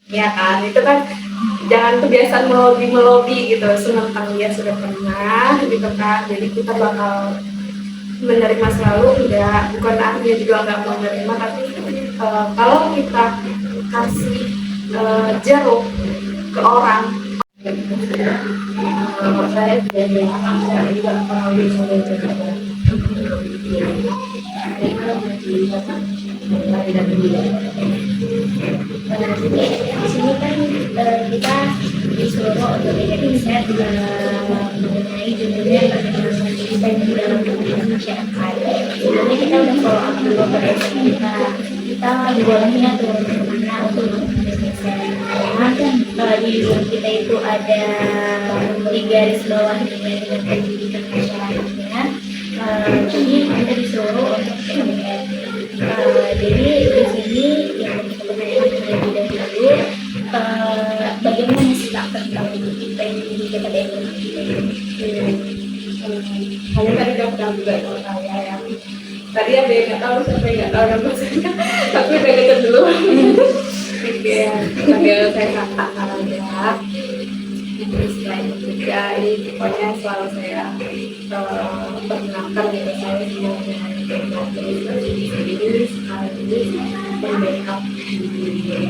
ya kan, itu kan jangan kebiasaan melobi gitu, sementara dia sudah pernah gitu kan, jadi kita bakal menerima selalu, enggak, bukan artinya juga nggak mau menerima, tapi kalau kita kasih jeruk ke orang, saya juga kalau di sini kan kita disuruh untuk menjadi riset mengenai judulnya bagaimana kita di dalam masyarakat. Sebelumnya kita udah follow up dulu ke kita dibolehnya turun kemana untuk melakukan riset. Karena di kita itu ada di garis bawah dengan pendidikan masyarakatnya. Jadi kita disuruh untuk riset. Jadi di sini yang kita pertanyakan terlebih dahulu, bagaimana sikap tentang kita ini kita dengan kalian tadi udah pernah juga sama saya ya. Tadi ada yang nggak tahu, siapa yang nggak tahu nama saya, tapi udah deket dulu. Oke, panggil saya kakak Karanja. Terus selain juga ini pokoknya selalu saya perkenalkan gitu, saya semuanya ini sekaligus membackup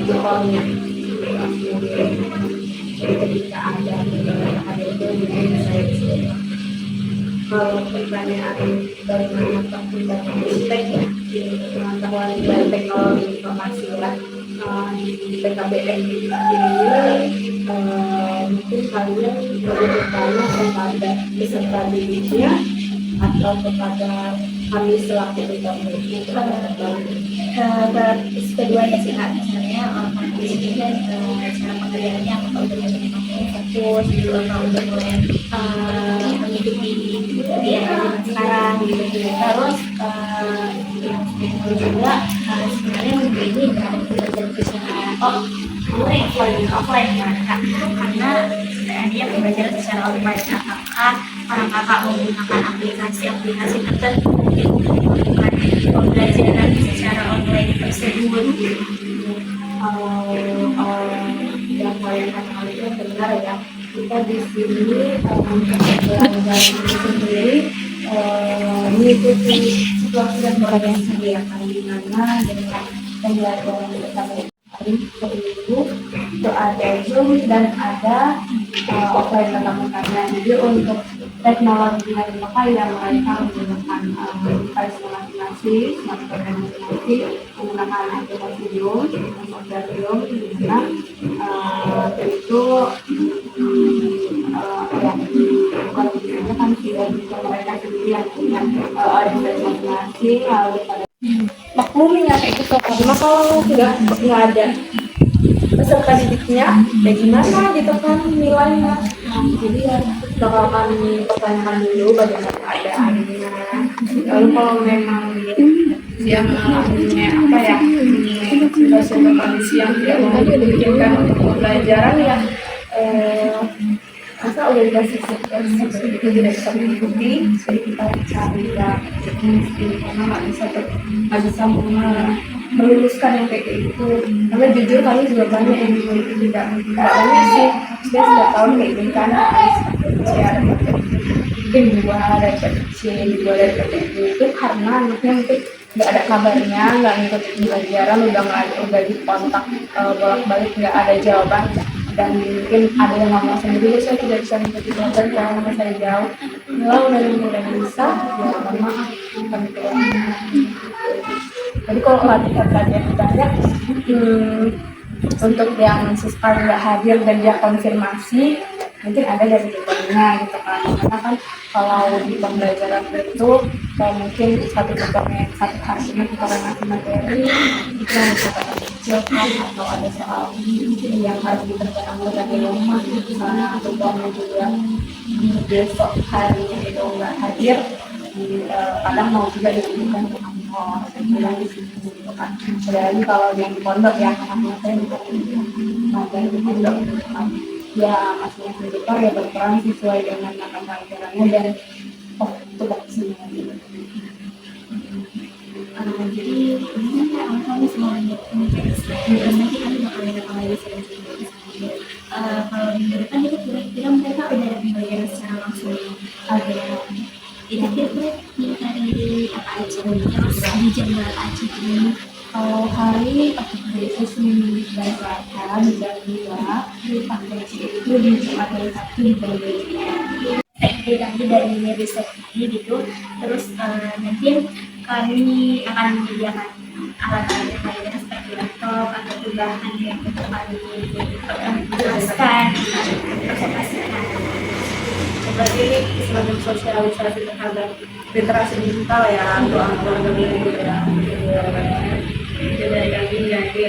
sekolahnya. Jadi ketika ada itu mungkin saya bisa. Kalau pertanyaan bagaimana perkembangan teknik ya, pengetahuan dan teknologi informasi ya, di PKBM ini mungkin kalian lebih bertanya kepada peserta didiknya atau kepada kami selaku pendamping keduanya sih Kak. Misalnya di sini kan cara pengerjaannya apakah udah mulai fokus gitu, atau udah mulai mengikuti di era sekarang gitu. Terus juga sebenarnya minggu ini nggak ada pembelajaran secara offline ya Kak, karena dia pembelajaran secara online. Apakah orang kakak menggunakan aplikasi tertentu untuk melakukan pembelajaran secara online tersebut? Yang paling pertama itu benar ya, kita di sini pembelajaran sendiri mengikuti situasi dan orang yang disediakan, di mana dengan pembelajaran kita itu ada Zoom dan ada offline tatap mukanya. Jadi untuk teknologi yang dipakai yang mereka menggunakan device masing-masing, smartphone masing-masing, menggunakan aplikasi Zoom, software Zoom, di mana itu bukan biasanya kan tidak bisa mereka sendiri yang punya device masing-masing, lalu pada maklumnya kayak gitu. Karena kalau nggak ada peserta didiknya, ya gimana gitu kan nilainya. Jadi ya bakal kami pertanyakan dulu bagaimana keadaannya. Lalu kalau memang yang apa ya, suatu kondisi yang tidak memungkinkan untuk pembelajaran ya masa udah dikasih situasi itu tidak bisa mengikuti, jadi kita cari ya karena nggak bisa meluluskan yang kayak gitu. Karena jujur kami juga banyak yang itu tidak banyak sih, dia sudah tahu kayak gini kan, mungkin dua dari kecil itu karena anaknya mungkin nggak ada kabarnya, nggak ngikutin pelajaran, udah di kontak bolak-balik nggak ada jawaban, dan mungkin ada yang ngomong sendiri, saya tidak bisa mengikuti pelajaran karena nama saya jauh. Kalau udah bisa, ya mohon maaf bukan itu. Jadi kalau latihan banyak untuk yang suspend nggak hadir dan dia konfirmasi, mungkin ada dari tutornya gitu kan. Karena kan kalau di pembelajaran itu mungkin satu tutornya satu hari ini tutornya ngasih materi, itu yang bisa kecil kan, atau ada soal yang harus dikerjakan dari rumah misalnya, atau tutornya juga besok harinya itu nggak hadir, kadang mau juga diberikan ke kantor bilang di sini gitu kan. Jadi kalau yang di pondok ya anak-anak saya materi itu juga ya maksudnya tutor ya berperan sesuai dengan mata pelajarannya dan tugasnya gitu. Jadi ini kan kalau semuanya nanti kami bakal ada pengajian Kalau minggu depan itu kira-kira mereka udah bayar secara langsung. Ada Itu kira-kira dari apa aja, terus di jam berapa aja gitu. kalau hari aku biasa seminggu dan Selasa di jam 2, pakai itu di Jumat dan Sabtu di jam 2. Tadi dari riset tadi gitu, terus nanti kami akan menyediakan alat-alat yang lainnya seperti laptop atau bahan yang untuk kami jelaskan, presentasikan. Berarti ini semacam sosialisasi terhadap literasi digital ya untuk anak-anak muda ya. Jadi dari kami jadi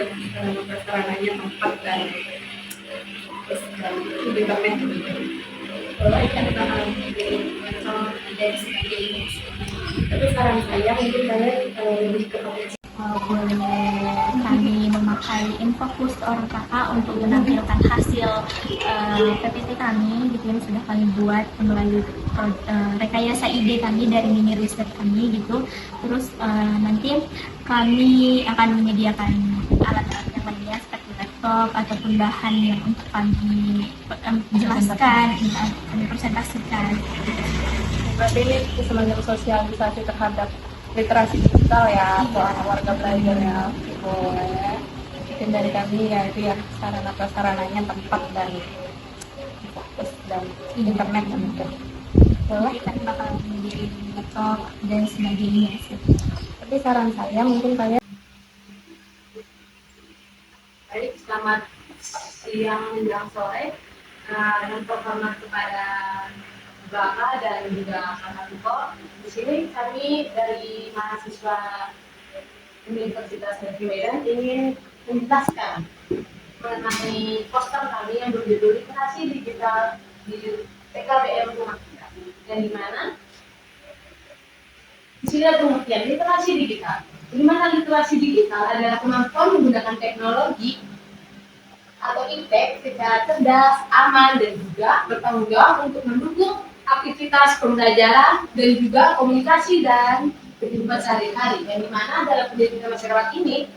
prasarananya tempat dan internet. Bahwa ikan bakal menjadi laptop dan sebagainya. Tapi saran saya mungkin saya lebih ke Boleh kami memakai Infocus orang kakak untuk menampilkan hasil PPT kami gitu yang sudah kami buat melalui rekayasa ide kami dari mini riset kami gitu. Terus nanti kami akan menyediakan alat-alat yang lainnya seperti laptop ataupun bahan yang untuk kami jelaskan, kami presentasikan. berarti ini semacam sosialisasi terhadap literasi digital ya untuk anak warga belajar ya. Boleh. Mungkin dari kami ya itu ya sarana prasarananya tempat dan fokus dan internet mungkin. Boleh. Kita bakal menjadi laptop dan sebagainya sih. Tapi saran saya mungkin saya Baik, selamat siang menjelang sore. Untuk hormat kepada Bapak dan juga Kakak Tuko. Di sini kami dari mahasiswa Universitas Negeri Medan ingin menjelaskan mengenai poster kami yang berjudul Literasi Digital di PKBM Rumah Kita. Dan di mana di sini ada pengertian literasi digital. Di mana literasi digital adalah kemampuan menggunakan teknologi atau iptek secara cerdas, aman, dan juga bertanggung jawab untuk mendukung aktivitas pembelajaran dan juga komunikasi dan kehidupan sehari-hari. Yang dimana dalam pendidikan masyarakat ini,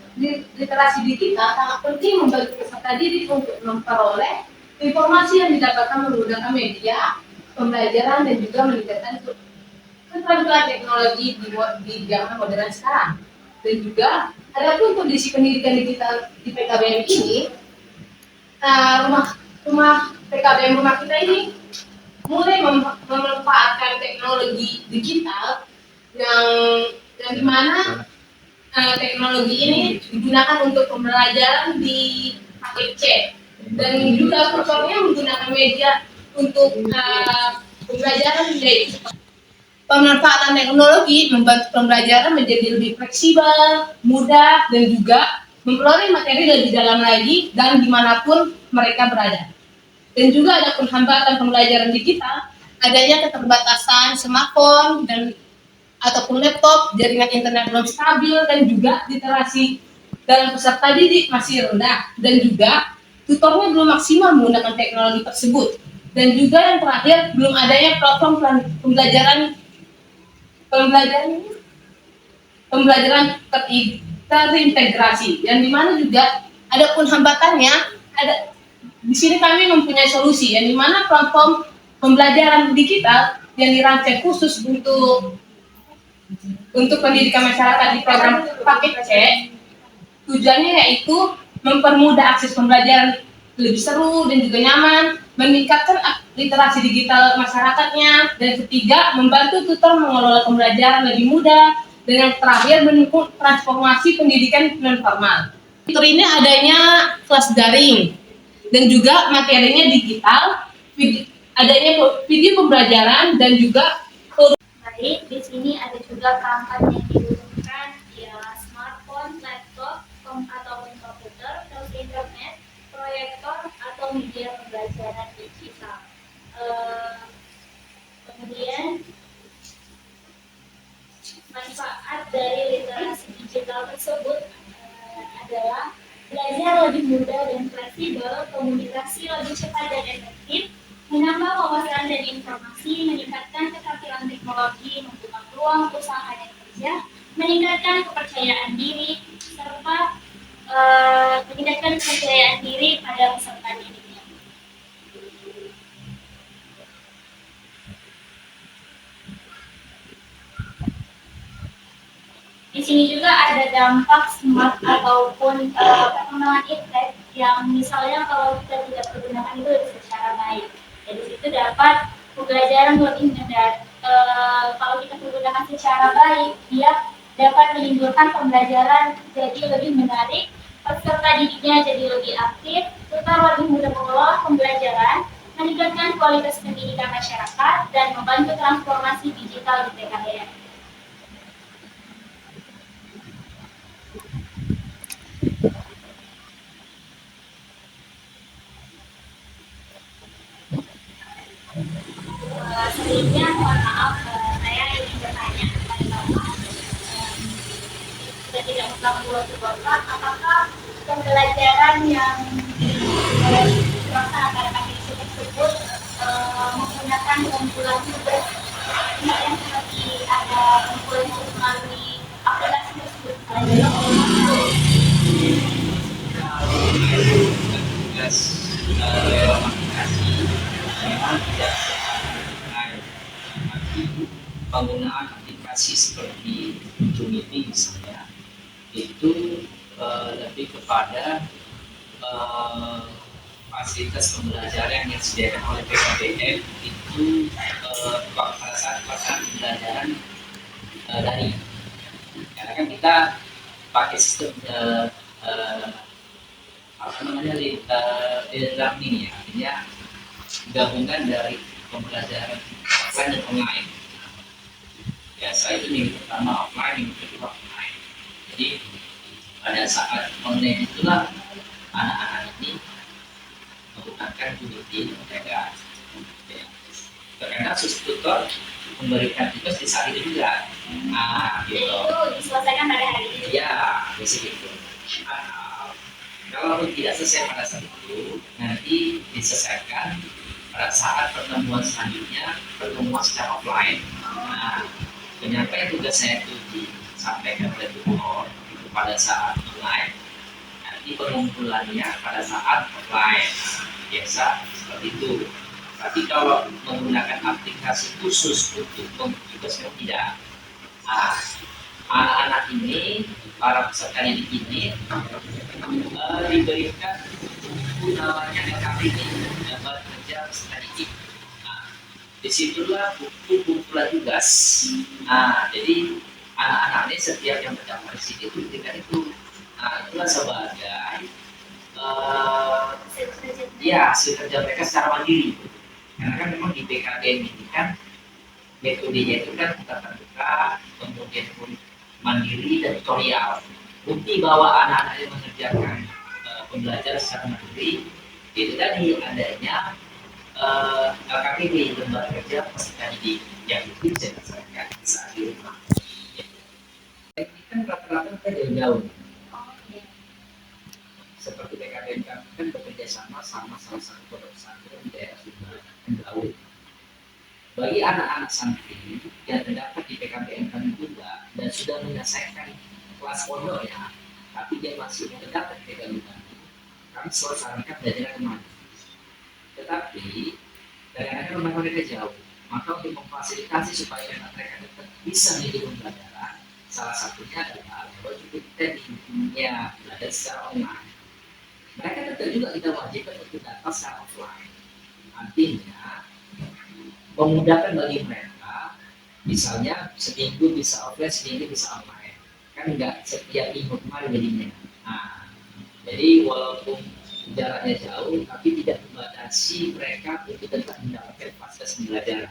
literasi digital sangat penting membantu peserta didik untuk memperoleh informasi yang didapatkan menggunakan media pembelajaran dan juga meningkatkan keterampilan teknologi di zaman modern sekarang. Dan juga ada pun kondisi pendidikan digital di PKBM ini, rumah PKBM Rumah Kita ini mulai memanfaatkan teknologi digital yang dimana teknologi ini digunakan untuk pembelajaran di paket chat dan juga tutornya menggunakan media untuk pembelajaran yaitu pemanfaatan teknologi membantu pembelajaran menjadi lebih fleksibel, mudah, dan juga memperoleh materi lebih dalam lagi dan dimanapun mereka berada. Dan juga ada penghambatan pembelajaran digital, adanya keterbatasan smartphone dan ataupun laptop, jaringan internet belum stabil, dan juga literasi dalam peserta didik masih rendah, dan juga tutornya belum maksimal menggunakan teknologi tersebut. Dan juga yang terakhir, belum adanya platform pembelajaran terintegrasi, yang dimana juga ada pun hambatannya. Di sini kami mempunyai solusi, yang dimana platform pembelajaran digital yang dirancang khusus untuk pendidikan masyarakat di program paket C, tujuannya yaitu mempermudah akses pembelajaran lebih seru dan juga nyaman, meningkatkan literasi digital masyarakatnya, dan ketiga, membantu tutor mengelola pembelajaran lebih mudah, dan yang terakhir, mendukung transformasi pendidikan non formal. Fitur ini adanya kelas daring, dan juga materinya digital, adanya video pembelajaran, dan juga Baik, di sini ada juga perangkat yang dibutuhkan ialah smartphone, laptop, ataupun komputer, terus internet, proyektor, atau media pembelajaran digital. Kemudian manfaat dari literasi digital tersebut adalah belajar lebih mudah dan fleksibel, komunikasi lebih cepat dan efektif, menambah wawasan dan informasi, meningkatkan keterampilan teknologi, membuka peluang usaha dan kerja, meningkatkan kepercayaan diri, serta meningkatkan kepercayaan diri pada peserta didiknya. Di sini juga ada dampak smart ataupun perkembangan iptek yang misalnya kalau kita tidak pergunakan itu secara baik. Jadi situ dapat pembelajaran lebih mudah. Kalau kita pergunakan secara baik, dia dapat menimbulkan pembelajaran jadi lebih menarik, peserta didiknya jadi lebih aktif, serta lebih mudah mengelola pembelajaran, meningkatkan kualitas pendidikan masyarakat, dan membantu transformasi digital di PKBM. Sebelumnya mohon maaf, saya ingin bertanya kepada Bapak, sudah tidak mengganggu waktu Bapak, apakah pembelajaran yang dilaksanakan pada KPIC tersebut menggunakan kumpulan tugas yang seperti ada kumpulan tugas melalui aplikasi tersebut? Tugas lewat aplikasi memang tidak penggunaan aplikasi seperti Zoom Meeting misalnya itu lebih kepada fasilitas pembelajaran yang disediakan oleh PKBM itu pada saat pelaksanaan pembelajaran daring. Karena kan kita pakai sistem apa namanya learning ya, artinya gabungan dari pembelajaran offline dan online. Biasa itu minggu pertama offline, minggu kedua online. Jadi pada saat online itulah anak-anak ini menggunakan Unity mereka. Karena tutor memberikan tugas di saat itu juga. Nah, gitu. Itu diselesaikan pada hari ini. Ya, biasa gitu. Kalau tidak selesai pada saat itu, nanti diselesaikan pada saat pertemuan selanjutnya, pertemuan secara offline. Nah, penyampaian tugasnya itu disampaikan oleh tutor itu pada saat online, nanti pengumpulannya pada saat offline. Biasa seperti itu. Tapi kalau menggunakan aplikasi khusus untuk tugasnya tidak. Nah, anak-anak ini, para peserta didik ini diberikan namanya LKPD, gambar kerja peserta didik. Nah, disitulah buku kumpulan tugas. Nah, jadi anak-anak ini setiap yang terdaftar di sini itu diberikan itu. Nah, itulah sebagai hasil kerja mereka secara mandiri. Karena kan memang di PKBM ini kan metodenya itu kan tatap muka, kemudian mandiri dan tutorial. Bukti bahwa anak-anak yang mengerjakan pembelajaran secara mandiri itu tadi adanya LKPD, lembaga kerja peserta didik, yang itu bisa dilaksanakan saat di rumah. Ini kan rata-rata kan jauh-jauh. Seperti PKBM kan bekerja sama salah satu pondok pesantren di daerah Sumbar, Laut. Bagi anak-anak santri yang terdapat di PKBM kami juga dan sudah menyelesaikan kelas pondoknya, tapi dia masih terdapat di PKBM kami selalu sarankan belajar kemana. Tetapi kadang-kadang memang mereka jauh, maka untuk memfasilitasi supaya mereka tetap bisa mengikuti pembelajaran, salah satunya adalah lewat tekniknya belajar secara online. Mereka tetap juga kita wajibkan untuk datang secara offline. Artinya memudahkan bagi mereka, misalnya seminggu bisa offline, seminggu bisa online. Kan enggak setiap minggu kemarin jadinya. Nah, jadi walaupun jaraknya jauh, tapi tidak membatasi mereka untuk tetap mendapatkan fasilitas pembelajaran.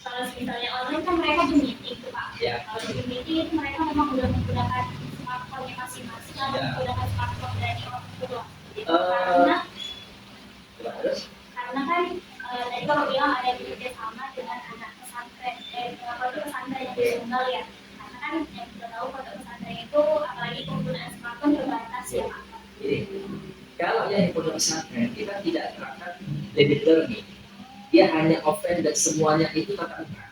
Kalau misalnya online kan mereka Zoom Meeting tuh Pak. Ya. Kalau Zoom Meeting itu mereka memang sudah menggunakan smartphone masing-masing atau menggunakan smartphone dari orang tua. Karena kan tadi Bapak bilang ada bekerja sama dengan anak pesantren, pesantren yang di Sumbar ya. Karena kan yang kita tahu pondok pesantren itu apalagi penggunaan smartphone terbatas ya Pak. Jadi kalau yang di pondok pesantren kita tidak terapkan blended learning, dia hanya offline dan semuanya itu tatap muka.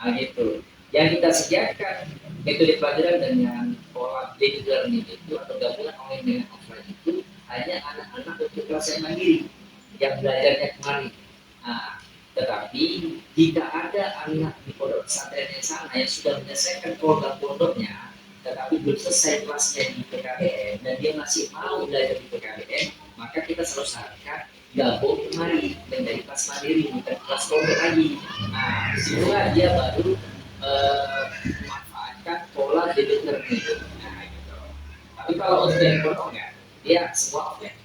Nah gitu. Yang kita sediakan metode pelajaran dengan sekolah blended learning itu atau gabungan online dengan offline itu hanya anak-anak untuk kelas yang mandiri yang belajarnya kemarin. Nah, tetapi jika ada anak di pondok pesantren yang sana yang sudah menyelesaikan program pondoknya, tetapi belum selesai kelasnya di PKBM dan dia masih mau belajar di PKBM, maka kita selalu sarankan gabung kembali menjadi kelas mandiri bukan kelas pondok lagi. Nah, disitulah dia baru memanfaatkan pola blended learning. Nah, gitu. Tapi kalau untuk yang pondok ya, dia semua offline.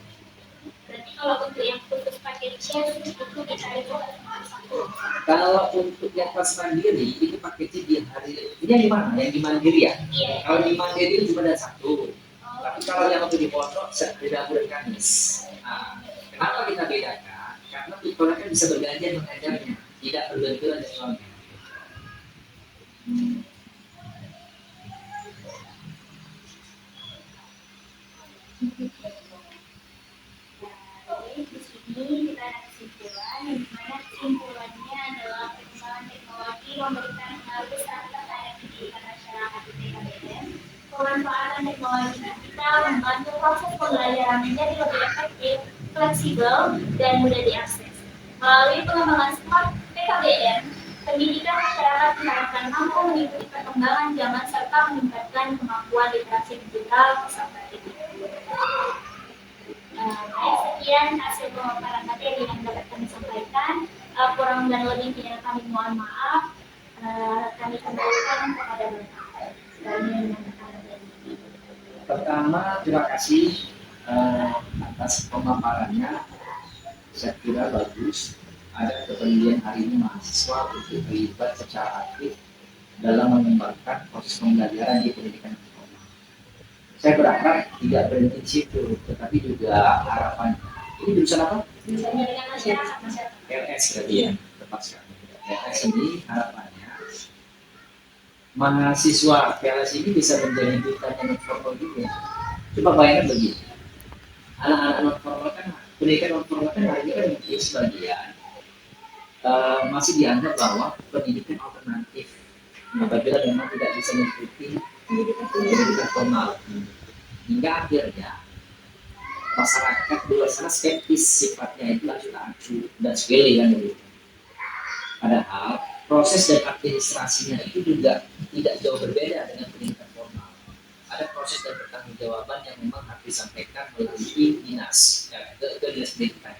Berarti kalau untuk yang khusus paket C itu kita itu satu. Kalau untuk yang kelas mandiri itu paketnya di hari ini yang di mana? Yang di mandiri ya? Iya. Kalau di mandiri itu cuma ada satu. Tapi kalau yang untuk di pondok di Rabu dan Kamis. Nah, kenapa kita bedakan? Karena tutornya kan bisa bergantian mengajarnya, tidak berbenturan jadwalnya. Jadi di sini kita ada kesimpulan, di mana kesimpulannya adalah perkembangan teknologi memberikan pengaruh besar terhadap pendidikan masyarakat di PKBM. Pemanfaatan teknologi digital membantu proses pembelajaran menjadi lebih efektif, fleksibel, dan mudah diakses. Melalui pengembangan smart PKBM, pendidikan masyarakat diharapkan mampu mengikuti perkembangan zaman serta meningkatkan kemampuan literasi digital peserta didik. Baik, sekian hasil pemaparan materi yang dapat kami sampaikan. Kurang dan lebihnya kami mohon maaf. Kami kembalikan kepada Bapak. Pertama, terima kasih atas pemaparannya. Saya kira bagus. Ada kepedulian hari ini mahasiswa untuk terlibat secara aktif dalam mengembangkan proses pembelajaran di pendidikan formal. Saya berharap tidak berhenti di situ, tetapi juga harapan. Ini jurusan apa? Pendidikan masyarakat. LS berarti ya, tepat sekali. LS ini harapannya mahasiswa PLS ini bisa menjadi duta non formal juga. Coba bayangkan begini, anak-anak non formal kan, pendidikan non formal kan hari ini kan mungkin sebagian masih dianggap bahwa pendidikan alternatif apabila memang tidak bisa mengikuti pendidikan formal, hingga akhirnya masyarakat di luar sana skeptis sifatnya itu acu-acu dan sepele kan begitu. Padahal proses dan administrasinya itu juga tidak jauh berbeda dengan pendidikan formal. Ada proses dan pertanggungjawaban yang memang harus disampaikan melalui dinas, ke dinas pendidikan.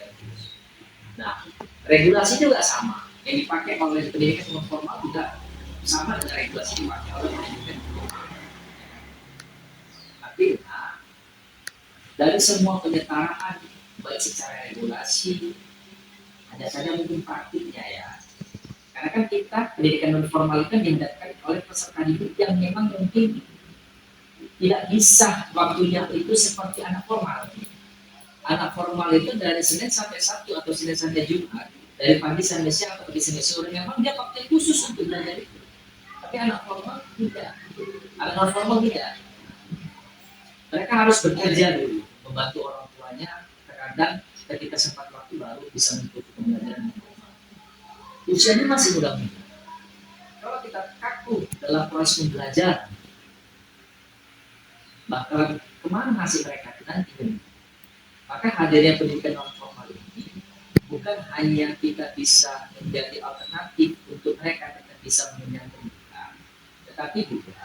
Nah, regulasi juga sama. Yang dipakai oleh pendidikan non formal juga sama dengan regulasi yang dipakai oleh pendidikan formal. Artinya, dari semua penyetaraan, baik secara regulasi, hanya saja mungkin praktiknya ya. Karena kan kita pendidikan non formal itu dihendakkan oleh peserta didik yang memang mungkin tidak bisa waktunya itu seperti anak formal. Anak formal itu dari Senin sampai Sabtu atau Senin sampai Jumat, dari pagi sampai siang atau pagi sampai sore, memang dia waktu khusus untuk belajar itu. Tapi anak formal tidak, anak non formal tidak. Mereka harus bekerja dulu, membantu orang tuanya. Terkadang ketika sempat waktu baru bisa mengikuti pembelajaran yang formal. Usianya masih muda-muda. Kalau kita kaku dalam proses belajar, bakal kemana hasil mereka nanti? Maka hadirnya pendidikan non formal ini bukan hanya kita bisa menjadi alternatif untuk mereka tetap bisa mengenyang pendidikan, tetapi juga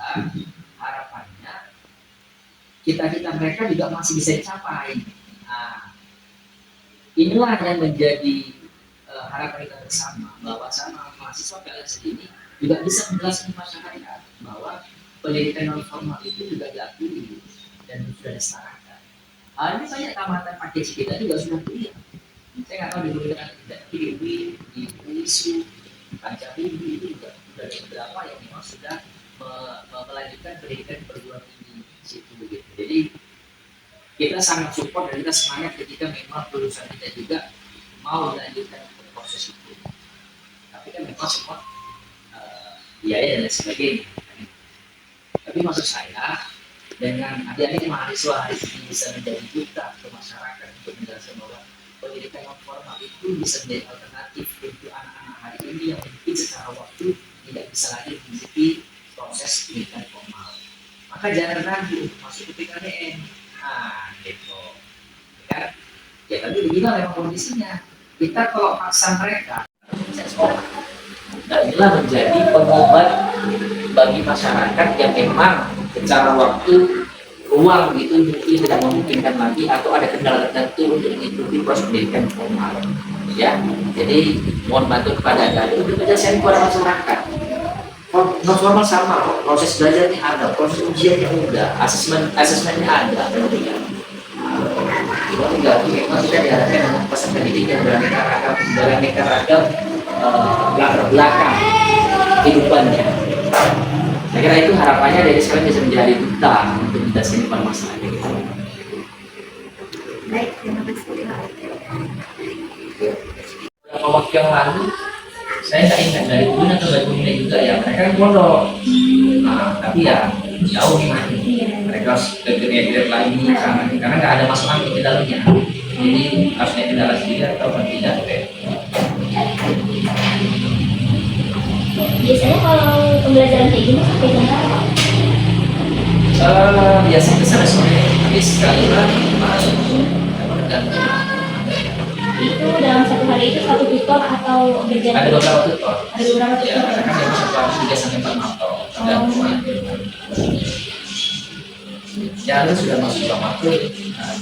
harapannya cita-cita mereka juga masih bisa dicapai. Nah, inilah yang menjadi harapan kita bersama, bahwa sama mahasiswa PLS ini juga bisa menjelaskan masyarakat bahwa pendidikan non formal itu juga diakui dan sudah disetarakan. Ini banyak tamatan paket kita juga sudah kuliah. Saya nggak tahu di Bunda tidak di UI, di UISU, Pancasila itu juga ada beberapa yang memang sudah melanjutkan pendidikan perguruan tinggi situ begitu. Jadi kita sangat support dan kita semangat ketika memang perusahaan kita juga mau melanjutkan proses itu. Tapi kan memang semua biaya dan lain sebagainya. Tapi maksud saya dengan adik-adik mahasiswa hari ini bisa menjadi duta ke masyarakat untuk menjelaskan bahwa pendidikan non formal itu bisa menjadi alternatif untuk anak-anak hari ini yang mungkin secara waktu tidak bisa lagi mengikuti proses pendidikan formal. Maka maka jangan ragu masuk ke PKBM. Nah, gitu. Kan? Ya tapi begini memang kondisinya. Kita kalau paksa mereka bisa sekolah. Dan inilah menjadi pengobat bagi masyarakat yang memang secara waktu ruang itu mungkin tidak memungkinkan lagi atau ada kendala tertentu untuk mengikuti proses pendidikan formal. Ya, jadi mohon bantu kepada Anda untuk menjelaskan kepada masyarakat. Non formal sama kok, proses belajarnya ada, proses ujiannya udah, asesmennya ada. Kita tinggal memang kita diharapkan dengan pesan pendidikan beraneka ragam latar belakang kehidupannya. Saya kira itu harapannya dari sekarang bisa menjadi duta untuk menjelaskan kepada masyarakat. Baik, terima kasih. Beberapa waktu yang lalu saya tak ingat dari Ubin atau dari Bunda juga ya, mereka kan pondok. Nah, tapi ya jauh nih mereka harus ke lagi karena nggak ada masuk angin di dalamnya, jadi harus naik kendala sendiri atau tidak. Biasanya kalau pembelajaran kayak gini sampai jam berapa? Biasa besar sore, tapi sekali lagi Itu dalam satu hari itu satu tutor atau berjalan? ada beberapa tutor. Ada beberapa Ya, tutor. karena kan memang satu hari 3 sampai 4 mata. Ya, lu sudah masuk dalam waktu. Nah.